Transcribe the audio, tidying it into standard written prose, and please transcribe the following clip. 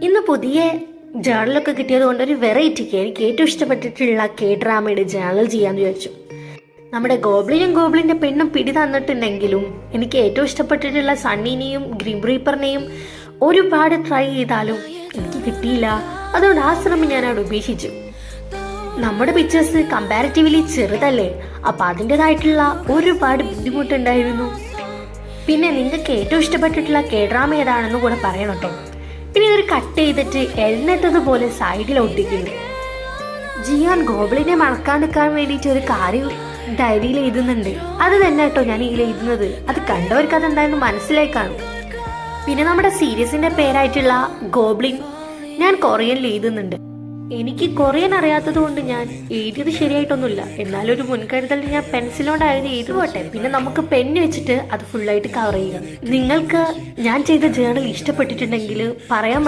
ഇന്ന് പുതിയ ജേണലൊക്കെ കിട്ടിയത് കൊണ്ട് ഒരു വെറൈറ്റിക്ക് എനിക്ക് ഏറ്റവും ഇഷ്ടപ്പെട്ടിട്ടുള്ള കെ ഡ്രാമയുടെ ജേണൽ ചെയ്യാന്ന് വിചാരിച്ചു. നമ്മുടെ ഗോബ്ലിന്റെ പെണ്ണും പിടി തന്നിട്ടുണ്ടെങ്കിലും എനിക്ക് ഏറ്റവും ഇഷ്ടപ്പെട്ടിട്ടുള്ള സണ്ണിനെയും ഗ്രീം റീപ്പറിനെയും ഒരുപാട് ട്രൈ ചെയ്താലും എനിക്ക് കിട്ടിയില്ല. അതുകൊണ്ട് ആ ശ്രമം ഞാൻ അവിടെ ഉപേക്ഷിച്ചു. നമ്മുടെ പിക്ചേഴ്സ് കമ്പാരിറ്റീവ്ലി ചെറുതല്ലേ, അപ്പൊ അതിൻ്റെതായിട്ടുള്ള ഒരുപാട് ബുദ്ധിമുട്ടുണ്ടായിരുന്നു. പിന്നെ നിങ്ങൾക്ക് ഏറ്റവും ഇഷ്ടപ്പെട്ടിട്ടുള്ള കെ ഡ്രാമ ഏതാണെന്ന് കൂടെ പറയണം കേട്ടോ. പിന്നെ ഇതൊരു കട്ട് ചെയ്തിട്ട് എഴുന്നേറ്റതുപോലെ സൈഡിൽ ഒട്ടിക്കുന്നു. ജിയാൻ ഗോബ്ലിനെ മണക്കാണ്ടിരിക്കാൻ വേണ്ടിയിട്ട് ഒരു കാര്യം ഡയറിയിൽ എഴുതുന്നുണ്ട്. അത് തന്നെ കേട്ടോ ഞാൻ ഇതിൽ എഴുതുന്നത്. അത് കണ്ടവർക്ക് അതെന്തായെന്ന് മനസ്സിലായി കാണും. പിന്നെ നമ്മുടെ സീരീസിന്റെ പേരായിട്ടുള്ള ഗോബ്ലിൻ ഞാൻ കൊറിയനിൽ എഴുതുന്നുണ്ട്. എനിക്ക് കൊറിയൻ അറിയാത്തത് കൊണ്ട് ഞാൻ എഴുതിയത് ശരിയായിട്ടൊന്നുമില്ല. എന്നാലും ഒരു മുൻകരുതൽ ഞാൻ പെൻസിലോണ്ടായിരുന്നു എഴുതുപോട്ടെ. പിന്നെ നമുക്ക് പെന്ന് വെച്ചിട്ട് അത് ഫുള്ളായിട്ട് കവർ ചെയ്യാം. നിങ്ങൾക്ക് ഞാൻ ചെയ്ത ജേണൽ ഇഷ്ടപ്പെട്ടിട്ടുണ്ടെങ്കിൽ പറയാൻ